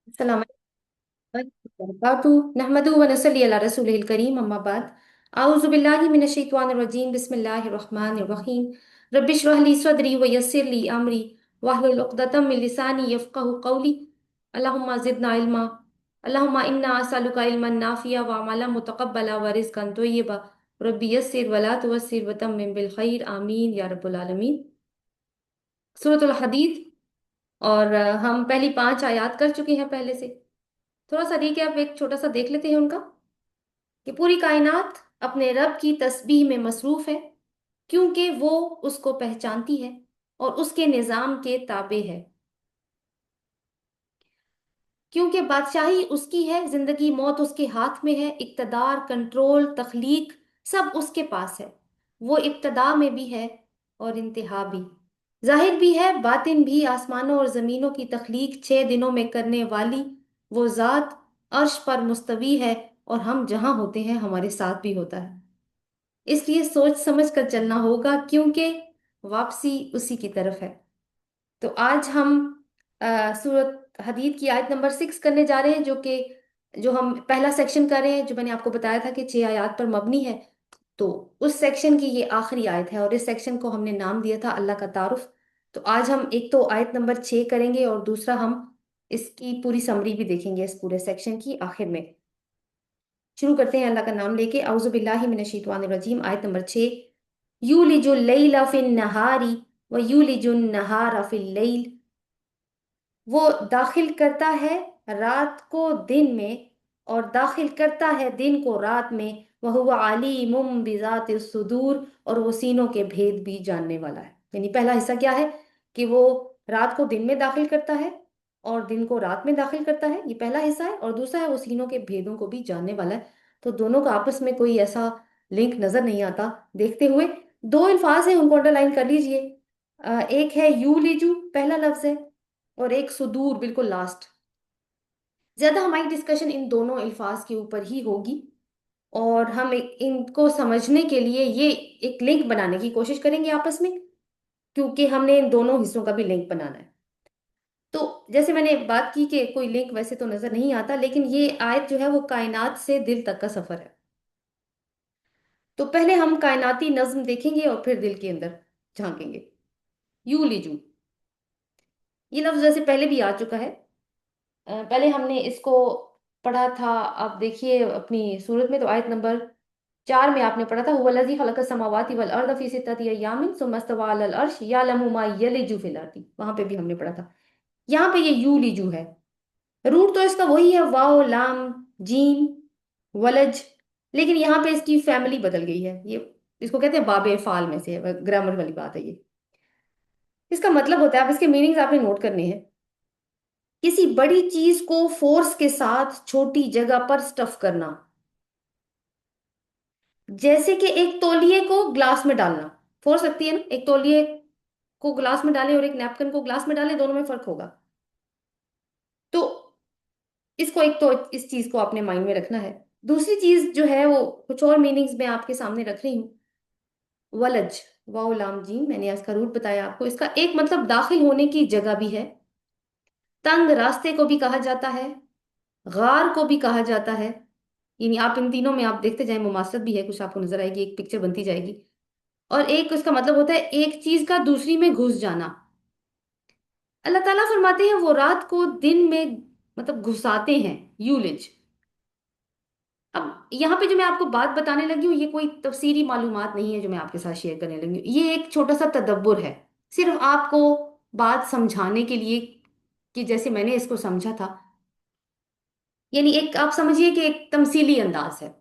السلام وبركاته نحمده ونصلي على رسوله الكريم أما بعد أعوذ بالله من الشيطان الرجيم بسم الله الرحمن الرحيم رب اشرح لي صدري ويسر لي أمري واحلل عقدة من لساني يفقهوا قولي اللهم زدنا علما اللهم إنا أسألك علما نافعا وعملا متقبلا ورزقا طيبا ربي يسر ولا تعسر وتمم بالخير آمين يا رب العالمين سورة الحديد اور ہم پہلی 5 آیات کر چکے ہیں پہلے سے. تھوڑا سا ریکیپ ایک چھوٹا سا دیکھ لیتے ہیں ان کا کہ پوری کائنات اپنے رب کی تسبیح میں مصروف ہے کیونکہ وہ اس کو پہچانتی ہے اور اس کے نظام کے تابع ہے. کیونکہ بادشاہی اس کی ہے، زندگی موت اس کے ہاتھ میں ہے، اقتدار، کنٹرول، تخلیق سب اس کے پاس ہے. وہ ابتدا میں بھی ہے اور انتہا بھی، ظاہر بھی ہے باطن بھی. آسمانوں اور زمینوں کی تخلیق 6 دنوں میں کرنے والی وہ ذات عرش پر مستوی ہے، اور ہم جہاں ہوتے ہیں ہمارے ساتھ بھی ہوتا ہے. اس لیے سوچ سمجھ کر چلنا ہوگا کیونکہ واپسی اسی کی طرف ہے. تو آج ہم سورت حدید کی آیت نمبر 6 کرنے جا رہے ہیں، جو ہم پہلا سیکشن کر رہے ہیں، جو میں نے آپ کو بتایا تھا کہ 6 آیات پر مبنی ہے. تو اس سیکشن کی یہ آخری آیت ہے اور اس سیکشن کو ہم نے نام دیا تھا اللہ کا تعارف. تو آج ہم ایک تو آیت نمبر 6 کریں گے اور دوسرا ہم اس کی پوری سمری بھی دیکھیں گے اس پورے سیکشن کی آخر میں. شروع کرتے ہیں اللہ کا نام لے کے. اعوذ باللہ من الشیطان الرجیم. آیت نمبر 6. یولج اللیل فی النہار ویولج النہار فی اللیل. وہ داخل کرتا ہے رات کو دن میں اور داخل کرتا ہے دن کو رات میں. وَهُوَ عَلِيمٌ بِذَاتِ الصُّدُورِ. اور وہ سینوں کے بھید بھی جاننے والا ہے. یعنی پہلا حصہ کیا ہے کہ وہ رات کو دن میں داخل کرتا ہے اور دن کو رات میں داخل کرتا ہے، یہ پہلا حصہ ہے. اور دوسرا ہے وہ سینوں کے بھیدوں کو بھی جاننے والا ہے. تو دونوں کا آپس میں کوئی ایسا لنک نظر نہیں آتا دیکھتے ہوئے. 2 الفاظ ہیں، ان کو انڈر لائن کر لیجئے. ایک ہے یو لیجو، پہلا لفظ ہے، اور ایک صدور بالکل لاسٹ. زیادہ ہماری ڈسکشن ان دونوں الفاظ کے اوپر ہی ہوگی اور ہم ان کو سمجھنے کے لیے یہ ایک لنک بنانے کی کوشش کریں گے آپس میں، کیونکہ ہم نے ان دونوں حصوں کا بھی لنک بنانا ہے. تو جیسے میں نے بات کی کہ کوئی لنک ویسے تو نظر نہیں آتا، لیکن یہ آیت جو ہے وہ کائنات سے دل تک کا سفر ہے. تو پہلے ہم کائناتی نظم دیکھیں گے اور پھر دل کے اندر جھانکیں گے. یو لیجو، یہ لفظ ویسے پہلے بھی آ چکا ہے. پہلے ہم نے اس کو پڑھا تھا، آپ دیکھیے اپنی صورت میں، تو آیت نمبر 4 میں آپ نے پڑھا تھا هو الذی خلق السماوات والارض فی ستۃ ایام ثم استوى علی العرش یعلم ما یلج فی الارض. وہاں پہ بھی ہم نے پڑھا تھا. یہاں پہ یہ یو لیجو ہے. روٹ تو اس کا وہی ہے، واو لام جیم ولج، لیکن یہاں پہ اس کی فیملی بدل گئی ہے. یہ اس کو کہتے ہیں باب فعال میں سے، گرامر والی بات ہے یہ. اس کا مطلب ہوتا ہے، آپ اس کے میننگز آپ نے نوٹ کرنے ہیں. کسی بڑی چیز کو فورس کے ساتھ چھوٹی جگہ پر سٹف کرنا، جیسے کہ ایک تولیے کو گلاس میں ڈالنا. فورس لگتی ہے نا، ایک تولیے کو گلاس میں ڈالیں اور ایک نیپکن کو گلاس میں ڈالیں، دونوں میں فرق ہوگا. تو اس کو ایک تو اس چیز کو اپنے مائنڈ میں رکھنا ہے. دوسری چیز جو ہے وہ کچھ اور میننگز میں آپ کے سامنے رکھ رہی ہوں. ولج، واو لام جیم، میں نے اس کا روٹ بتایا آپ کو. اس کا ایک مطلب داخل ہونے کی جگہ بھی ہے. تنگ راستے کو بھی کہا جاتا ہے، غار کو بھی کہا جاتا ہے. یعنی آپ ان تینوں میں آپ دیکھتے جائیں، مماثلت بھی ہے، کچھ آپ کو نظر آئے گی، ایک پکچر بنتی جائے گی. اور ایک اس کا مطلب ہوتا ہے ایک چیز کا دوسری میں گھس جانا. اللہ تعالیٰ فرماتے ہیں وہ رات کو دن میں مطلب گھساتے ہیں، یولج. اب یہاں پہ جو میں آپ کو بات بتانے لگی ہوں، یہ کوئی تفسیری معلومات نہیں ہے جو میں آپ کے ساتھ شیئر کرنے لگی ہوں. یہ ایک چھوٹا سا تدبر ہے، صرف آپ کو بات سمجھانے کے لیے، کہ جیسے میں نے اس کو سمجھا تھا. یعنی ایک آپ سمجھیے کہ ایک تمثیلی انداز ہے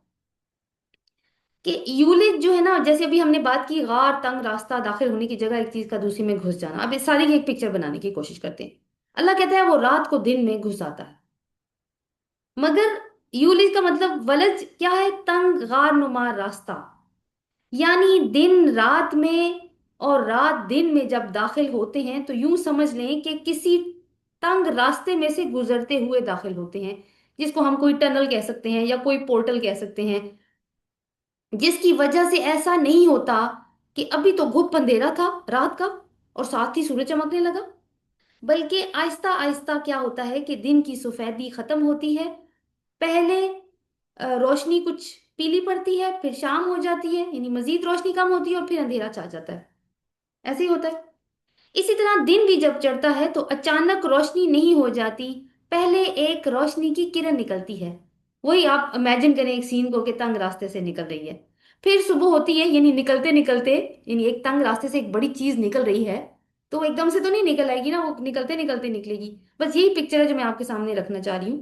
کہ یولج جو ہے نا، جیسے ابھی ہم نے بات کی غار، تنگ راستہ، داخل ہونے کی جگہ، ایک چیز کا دوسری میں گھس جانا. اب اس ساری کی ایک پکچر بنانے کی کوشش کرتے ہیں. اللہ کہتا ہے وہ رات کو دن میں گھس آتا ہے. مگر یولج کا مطلب ولج کیا ہے؟ تنگ غار نما راستہ. یعنی دن رات میں اور رات دن میں جب داخل ہوتے ہیں تو یوں سمجھ لیں کہ کسی تنگ راستے میں سے گزرتے ہوئے داخل ہوتے ہیں، جس کو ہم کوئی ٹنل کہہ سکتے ہیں یا کوئی پورٹل کہہ سکتے ہیں، جس کی وجہ سے ایسا نہیں ہوتا کہ ابھی تو گھپ اندھیرا تھا رات کا اور ساتھ ہی سورج چمکنے لگا. بلکہ آہستہ آہستہ کیا ہوتا ہے کہ دن کی سفیدی ختم ہوتی ہے. پہلے روشنی کچھ پیلی پڑتی ہے، پھر شام ہو جاتی ہے، یعنی مزید روشنی کم ہوتی ہے، اور پھر اندھیرا چھا جاتا ہے. ایسے ہی ہوتا ہے. اسی طرح دن بھی جب چڑھتا ہے تو اچانک روشنی نہیں ہو جاتی. پہلے ایک روشنی کی کرن نکلتی ہے. وہی آپ امیجن کریں ایک سین کو کہ تنگ راستے سے نکل رہی ہے. پھر صبح ہوتی ہے، یعنی نکلتے نکلتے، یعنی ایک تنگ راستے سے ایک بڑی چیز نکل رہی ہے، تو وہ ایک دم سے تو نہیں نکل آئے گی نا، وہ نکلتے نکلتے نکلے گی. بس یہی پکچر ہے جو میں آپ کے سامنے رکھنا چاہ رہی ہوں.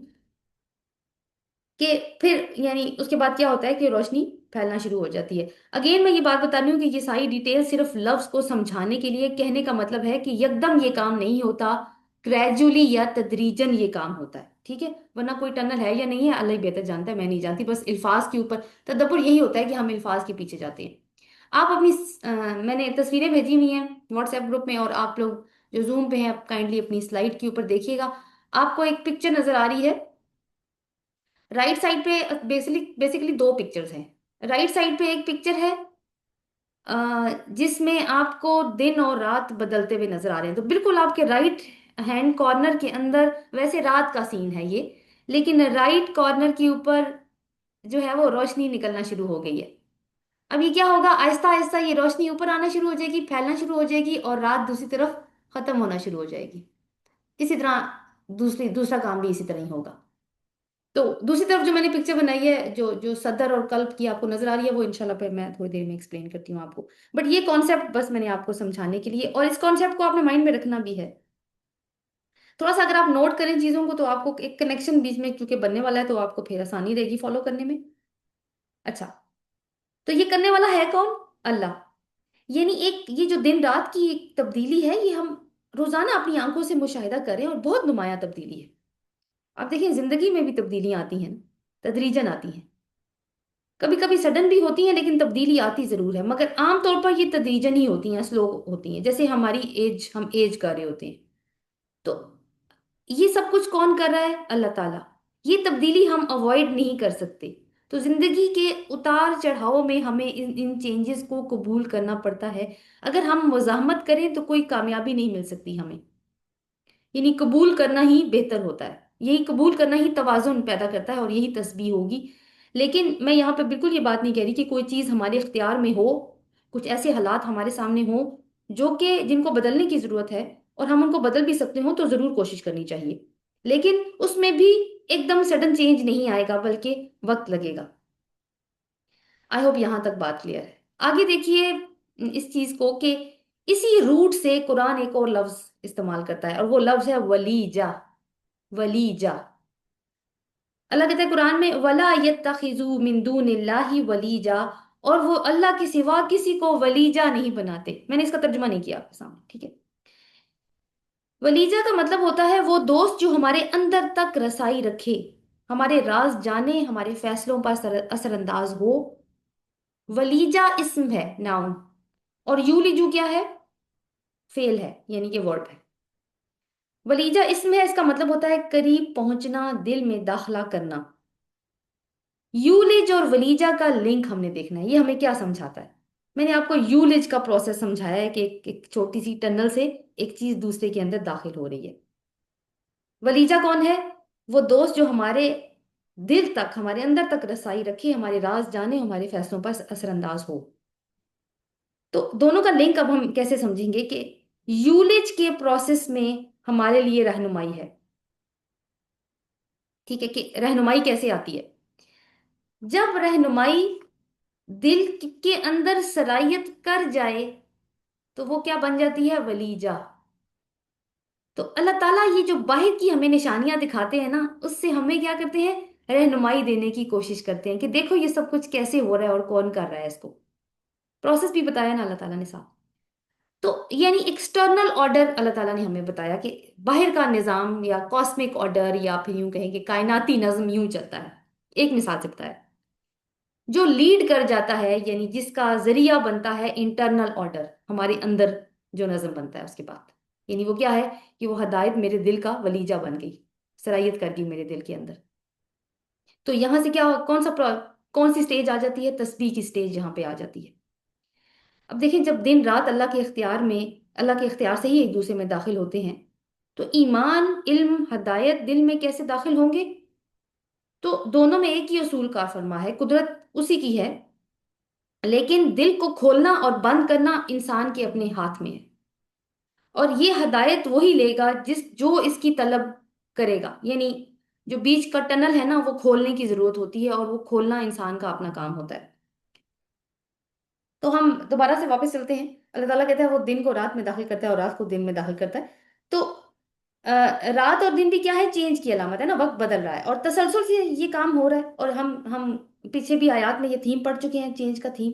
کہ پھر یعنی اس کے بعد کیا ہوتا ہے کہ روشنی پھیلنا شروع ہو جاتی ہے. اگین میں یہ بات بتا رہی ہوں کہ یہ ساری ڈیٹیل صرف لفظ کو سمجھانے کے لیے، کہنے کا مطلب ہے کہ یکدم یہ کام نہیں ہوتا، گریجولی یا تدریجن یہ کام ہوتا ہے. ٹھیک ہے، ورنہ کوئی ٹنل ہے یا نہیں ہے اللہ ہی بہتر جانتا ہے، میں نہیں جانتی. بس الفاظ کے اوپر تدبر یہی ہوتا ہے کہ ہم الفاظ کے پیچھے جاتے ہیں. آپ اپنی میں نے تصویریں بھیجی ہوئی ہیں واٹس ایپ گروپ میں، اور آپ لوگ جو زوم پہ ہیں آپ کائنڈلی اپنی سلائڈ کے اوپر دیکھیے گا. آپ کو ایک پکچر نظر آ رہی ہے. رائٹ سائڈ پہ بیسیکلی دو پکچرز ہیں. رائٹ سائڈ پہ ایک پکچر ہے جس میں آپ کو دن اور رات بدلتے ہوئے نظر آ رہے ہیں. تو بالکل آپ کے رائٹ ہینڈ کارنر کے اندر ویسے رات کا سین ہے یہ، لیکن رائٹ کارنر کے اوپر جو ہے وہ روشنی نکلنا شروع ہو گئی ہے. اب یہ کیا ہوگا، آہستہ آہستہ یہ روشنی اوپر آنا شروع ہو جائے گی، پھیلنا شروع ہو جائے گی، اور رات دوسری طرف ختم ہونا شروع ہو جائے گی. اسی طرح دوسرا کام بھی اسی طرح ہی ہوگا. تو دوسری طرف جو میں نے پکچر بنائی ہے، جو جو صدر اور قلب کی آپ کو نظر آ رہی ہے، وہ انشاءاللہ پھر میں تھوڑی دیر میں ایکسپلین کرتی ہوں آپ کو. بٹ یہ کانسیپٹ بس میں نے آپ کو سمجھانے کے لیے، اور اس کانسیپٹ کو آپ نے مائنڈ میں رکھنا بھی ہے. تھوڑا سا اگر آپ نوٹ کریں چیزوں کو تو آپ کو ایک کنیکشن بیچ میں کیونکہ بننے والا ہے، تو آپ کو پھر آسانی رہے گی فالو کرنے میں. اچھا، تو یہ کرنے والا ہے کون؟ اللہ. یعنی ایک یہ جو دن رات کی ایک تبدیلی ہے، یہ ہم روزانہ اپنی آنکھوں سے مشاہدہ کریں، اور بہت نمایاں تبدیلی ہے. آپ دیکھیں زندگی میں بھی تبدیلیاں آتی ہیں، تدریجن آتی ہیں. کبھی کبھی سڈن بھی ہوتی ہیں لیکن تبدیلی آتی ضرور ہے، مگر عام طور پر یہ تدریجن ہی ہوتی ہیں، سلو ہوتی ہیں. جیسے ہماری ایج، ہم ایج کر رہے ہوتے ہیں. تو یہ سب کچھ کون کر رہا ہے؟ اللہ تعالیٰ. یہ تبدیلی ہم اوائڈ نہیں کر سکتے. تو زندگی کے اتار چڑھاؤ میں ہمیں ان چینجز کو قبول کرنا پڑتا ہے. اگر ہم مزاحمت کریں تو کوئی کامیابی نہیں مل سکتی ہمیں. یعنی قبول کرنا ہی بہتر ہوتا ہے. یہی قبول کرنا ہی توازن پیدا کرتا ہے، اور یہی تسبیح ہوگی. لیکن میں یہاں پہ بالکل یہ بات نہیں کہہ رہی کہ کوئی چیز ہمارے اختیار میں ہو، کچھ ایسے حالات ہمارے سامنے ہوں جو کہ جن کو بدلنے کی ضرورت ہے، اور ہم ان کو بدل بھی سکتے ہوں، تو ضرور کوشش کرنی چاہیے. لیکن اس میں بھی ایک دم سڈن چینج نہیں آئے گا، بلکہ وقت لگے گا. آئی ہوپ یہاں تک بات کلیئر ہے. آگے دیکھیے اس چیز کو کہ اسی روٹ سے قرآن ایک اور لفظ استعمال کرتا ہے، اور وہ لفظ ہے ولیجا. ولیجا. اللہ کہتا ہے قرآن میں ولا يتخذوا من دون اللہ ولیجا، اور وہ اللہ کے سوا کسی کو ولیجا نہیں بناتے. میں نے اس کا ترجمہ نہیں کیا آپ کے سامنے، ٹھیک ہے. ولیجا کا مطلب ہوتا ہے وہ دوست جو ہمارے اندر تک رسائی رکھے، ہمارے راز جانے، ہمارے فیصلوں پر اثر انداز ہو. ولیجا اسم ہے، ناؤن. اور یولیجو کیا ہے؟ فعل ہے، یعنی کہ ورب ہے. ولیجہ اسم ہے، اس کا مطلب ہوتا ہے قریب پہنچنا، دل میں داخلہ کرنا. یولج اور ولیجہ کا لنک ہم نے دیکھنا ہے، یہ ہمیں کیا سمجھاتا ہے. میں نے آپ کو یولج کا پروسیس سمجھایا ہے کہ ایک چھوٹی سی ٹنل سے ایک چیز دوسرے کے اندر داخل ہو رہی ہے. ولیجہ کون ہے؟ وہ دوست جو ہمارے دل تک، ہمارے اندر تک رسائی رکھے، ہمارے راز جانے، ہمارے فیصلوں پر اثر انداز ہو. تو دونوں کا لنک اب ہم کیسے سمجھیں گے کہ یولج کے پروسیس میں ہمارے لیے رہنمائی ہے. ٹھیک ہے، کہ رہنمائی کیسے آتی ہے؟ جب رہنمائی دل کے اندر سرایت کر جائے تو وہ کیا بن جاتی ہے؟ ولیجہ. تو اللہ تعالیٰ یہ جو باہر کی ہمیں نشانیاں دکھاتے ہیں نا، اس سے ہمیں کیا کرتے ہیں؟ رہنمائی دینے کی کوشش کرتے ہیں کہ دیکھو یہ سب کچھ کیسے ہو رہا ہے اور کون کر رہا ہے اس کو. پروسیس بھی بتایا نا اللہ تعالیٰ نے ساتھ. تو یعنی ایکسٹرنل آرڈر اللہ تعالیٰ نے ہمیں بتایا کہ باہر کا نظام یا کاسمک آرڈر، یا پھر یوں کہیں کہ کائناتی نظم یوں چلتا ہے. ایک مثال سے بتایا جو لیڈ کر جاتا ہے، یعنی جس کا ذریعہ بنتا ہے انٹرنل آرڈر، ہمارے اندر جو نظم بنتا ہے اس کے بعد. یعنی وہ کیا ہے کہ وہ ہدایت میرے دل کا ولیجہ بن گئی، سرایت کر گئی میرے دل کے اندر. تو یہاں سے کیا کون سی سٹیج آ جاتی ہے؟ تسبیح کی سٹیج یہاں پہ آ جاتی ہے. اب دیکھیں جب دن رات اللہ کے اختیار میں، اللہ کے اختیار سے ہی ایک دوسرے میں داخل ہوتے ہیں، تو ایمان، علم، ہدایت دل میں کیسے داخل ہوں گے؟ تو دونوں میں ایک ہی اصول کار فرما ہے، قدرت اسی کی ہے، لیکن دل کو کھولنا اور بند کرنا انسان کے اپنے ہاتھ میں ہے۔ اور یہ ہدایت وہی لے گا جو اس کی طلب کرے گا، یعنی جو بیچ کا ٹنل ہے نا وہ کھولنے کی ضرورت ہوتی ہے، اور وہ کھولنا انسان کا اپنا کام ہوتا ہے۔ تو ہم دوبارہ سے واپس چلتے ہیں۔ اللہ تعالیٰ کہتا ہے وہ دن کو رات میں داخل کرتا ہے اور رات کو دن میں داخل کرتا ہے۔ تو رات اور دن بھی کیا ہے؟ چینج کی علامت ہے نا، وقت بدل رہا ہے اور تسلسل سے یہ کام ہو رہا ہے، اور ہم پیچھے بھی آیات میں یہ تھیم پڑھ چکے ہیں، چینج کا تھیم۔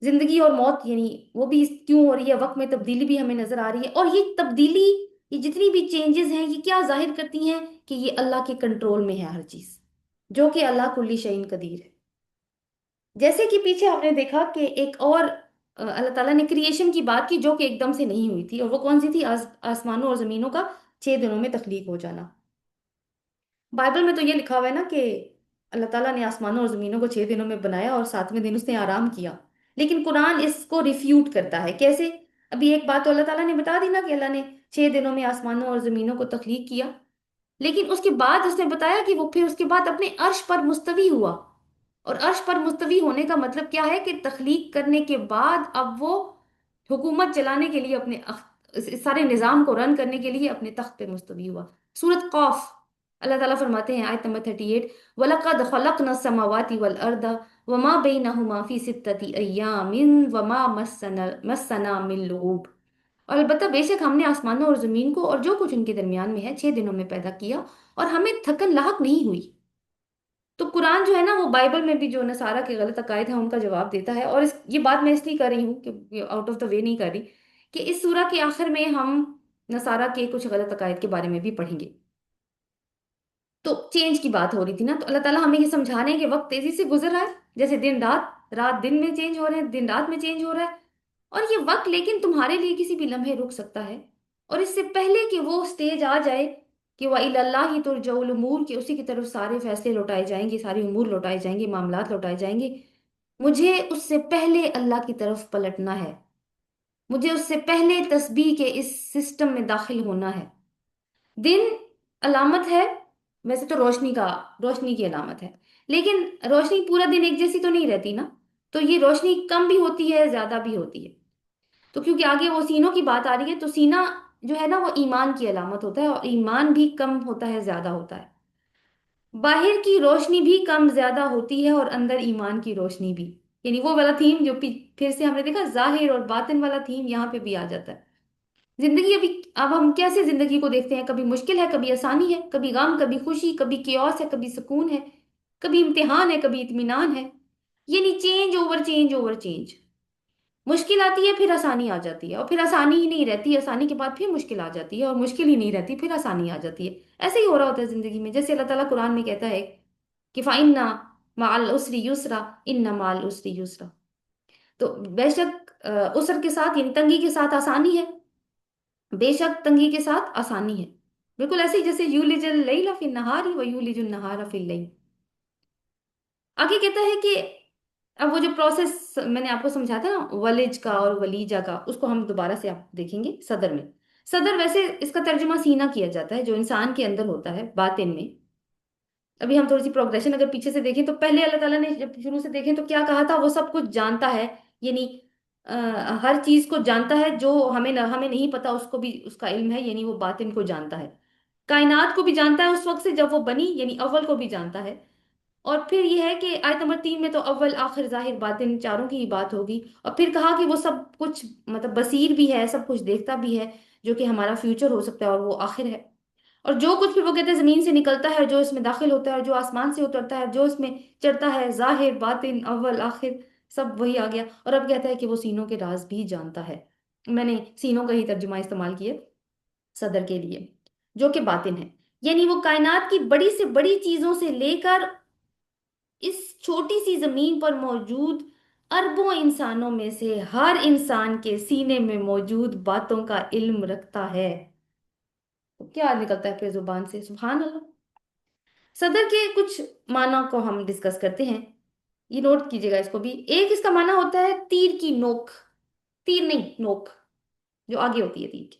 زندگی اور موت یعنی وہ بھی کیوں ہو رہی ہے، وقت میں تبدیلی بھی ہمیں نظر آ رہی ہے، اور یہ تبدیلی، یہ جتنی بھی چینجز ہیں یہ کیا ظاہر کرتی ہیں؟ کہ یہ اللہ کے کنٹرول میں ہے ہر چیز، جو کہ اللہ کلی شعین قدیر ہے۔ جیسے کہ پیچھے ہم نے دیکھا کہ ایک اور اللہ تعالیٰ نے کریشن کی بات کی جو کہ ایک دم سے نہیں ہوئی تھی، اور وہ کون سی تھی؟ آسمانوں اور زمینوں کا 6 دنوں میں تخلیق ہو جانا۔ بائبل میں تو یہ لکھا ہوا ہے نا کہ اللہ تعالیٰ نے آسمانوں اور زمینوں کو 6 دنوں میں بنایا اور 7ویں دن اس نے آرام کیا، لیکن قرآن اس کو ریفیوٹ کرتا ہے۔ کیسے؟ ابھی ایک بات تو اللہ تعالیٰ نے بتا دی نا کہ اللہ نے 6 دنوں میں آسمانوں اور زمینوں کو تخلیق کیا، لیکن اس کے بعد اس نے بتایا کہ وہ پھر اس کے بعد اپنے عرش پر مستوی ہوا۔ اور عرش پر مستوی ہونے کا مطلب کیا ہے؟ کہ تخلیق کرنے کے بعد اب وہ حکومت چلانے کے لیے اس سارے نظام کو رن کرنے کے لیے اپنے تخت پہ مستوی ہوا۔ سورت قاف، اللہ تعالیٰ فرماتے ہیں آیت نمبر 38، وَلَقَدْ خَلَقْنَا السَّمَاوَاتِ وَالْأَرْضَ وَمَا بَيْنَهُمَا فِي سِتَّةِ أَيَّامٍ وَمَا مَسَّنَا مِن لُغُوبٍ۔ اور البتہ بے شک ہم نے آسمانوں اور زمین کو اور جو کچھ ان کے درمیان میں ہے 6 دنوں میں پیدا کیا، اور ہمیں تھکن لاحق نہیں ہوئی۔ تو قرآن جو ہے نا وہ بائبل میں بھی جو نصارہ کے غلط عقائد ہیں ان کا جواب دیتا ہے، اور یہ بات میں اس لیے کر رہی ہوں کہ آؤٹ آف دا وے نہیں کر رہی، کہ اس سورہ کے آخر میں ہم نصارہ کے کچھ غلط عقائد کے بارے میں بھی پڑھیں گے۔ تو چینج کی بات ہو رہی تھی نا، تو اللہ تعالیٰ ہمیں یہ سمجھا رہے ہیں کہ وقت تیزی سے گزر رہا ہے، جیسے دن رات، رات دن میں چینج ہو رہے ہیں، دن رات میں چینج ہو رہا ہے، اور یہ وقت لیکن تمہارے لیے کسی بھی لمحے رک سکتا ہے، اور اس سے پہلے کہ وہ سٹیج آ جائے کہ وَإِلَى اللَّهِ تُرْجَعُ الْأُمُورُ، کہ اسی کی طرف سارے فیصلے لوٹائے جائیں گے، سارے امور لوٹائے جائیں گے، معاملات لوٹائے جائیں گے، مجھے اس سے پہلے اللہ کی طرف پلٹنا ہے، مجھے اس سے پہلے تسبیح کے اس سسٹم میں داخل ہونا ہے۔ دن علامت ہے ویسے تو روشنی کی علامت ہے، لیکن روشنی پورا دن ایک جیسی تو نہیں رہتی نا، تو یہ روشنی کم بھی ہوتی ہے، زیادہ بھی ہوتی ہے۔ تو کیونکہ آگے وہ سینوں کی بات آ رہی ہے، تو سینہ جو ہے نا وہ ایمان کی علامت ہوتا ہے، اور ایمان بھی کم ہوتا ہے زیادہ ہوتا ہے۔ باہر کی روشنی بھی کم زیادہ ہوتی ہے، اور اندر ایمان کی روشنی بھی، یعنی وہ والا تھیم جو پھر سے ہم نے دیکھا، ظاہر اور باطن والا تھیم یہاں پہ بھی آ جاتا ہے۔ زندگی اب ہم کیسے زندگی کو دیکھتے ہیں؟ کبھی مشکل ہے، کبھی آسانی ہے، کبھی غم، کبھی خوشی، کبھی کیوس ہے، کبھی سکون ہے، کبھی امتحان ہے، کبھی اطمینان ہے، یعنی change over change over change. مشکل آتی ہے پھر آسانی آ جاتی ہے، اور پھر آسانی ہی نہیں رہتی، آسانی کے بعد پھر مشکل آ جاتی ہے، اور مشکل ہی نہیں رہتی پھر آسانی آ جاتی ہے۔ ایسے ہی ہو رہا ہوتا ہے زندگی میں، جیسے اللہ تعالیٰ قرآن میں کہتا ہے کہ فَإِنَّ مَعَ الْعُسْرِ يُسْرًا إِنَّ مَعَ الْعُسْرِ يُسْرًا۔ تو بے شک عسر کے ساتھ یعنی تنگی کے ساتھ آسانی ہے، بے شک تنگی کے ساتھ آسانی ہے، بالکل ایسے ہی جیسے یولج اللیل فی النہار و یولج النہار فی اللیل۔ آگے کہتا ہے کہ اب وہ جو پروسیس میں نے آپ کو سمجھا تھا نا ولج کا اور ولیجہ کا، اس کو ہم دوبارہ سے آپ دیکھیں گے صدر میں۔ صدر ویسے اس کا ترجمہ سینہ کیا جاتا ہے، جو انسان کے اندر ہوتا ہے باطن میں۔ ابھی ہم تھوڑی سی پروگریشن اگر پیچھے سے دیکھیں تو پہلے اللہ تعالیٰ نے جب شروع سے دیکھیں تو کیا کہا تھا؟ وہ سب کچھ جانتا ہے، یعنی ہر چیز کو جانتا ہے، جو ہمیں نہیں پتا اس کو بھی اس کا علم ہے، یعنی وہ باطن کو جانتا ہے۔ کائنات کو بھی جانتا ہے اس وقت سے جب وہ بنی، یعنی اول کو بھی جانتا ہے۔ اور پھر یہ ہے کہ آیت نمبر 3 میں تو اول آخر ظاہر باطن چاروں کی ہی بات ہوگی، اور پھر کہا کہ وہ سب کچھ مطلب بصیر بھی ہے، سب کچھ دیکھتا بھی ہے، جو کہ ہمارا فیوچر ہو سکتا ہے، اور وہ آخر ہے۔ اور جو کچھ پھر وہ کہتے ہیں زمین سے نکلتا ہے، جو اس میں داخل ہوتا ہے، جو آسمان سے اترتا ہے، جو اس میں چڑھتا ہے، ظاہر باطن اول آخر سب وہی آ گیا۔ اور اب کہتا ہے کہ وہ سینوں کے راز بھی جانتا ہے۔ میں نے سینوں کا ہی ترجمہ استعمال کیا صدر کے لیے، جو کہ باطن ہے، یعنی وہ کائنات کی بڑی سے بڑی چیزوں سے لے کر اس چھوٹی سی زمین پر موجود اربوں انسانوں میں سے ہر انسان کے سینے میں موجود باتوں کا علم رکھتا ہے۔ تو کیا نکلتا ہے پھر زبان سے؟ سبحان اللہ۔ صدر کے کچھ معنی کو ہم ڈسکس کرتے ہیں، یہ نوٹ کیجیے گا اس کو بھی۔ ایک اس کا معنی ہوتا ہے تیر کی نوک، تیر نہیں نوک جو آگے ہوتی ہے تیر کی۔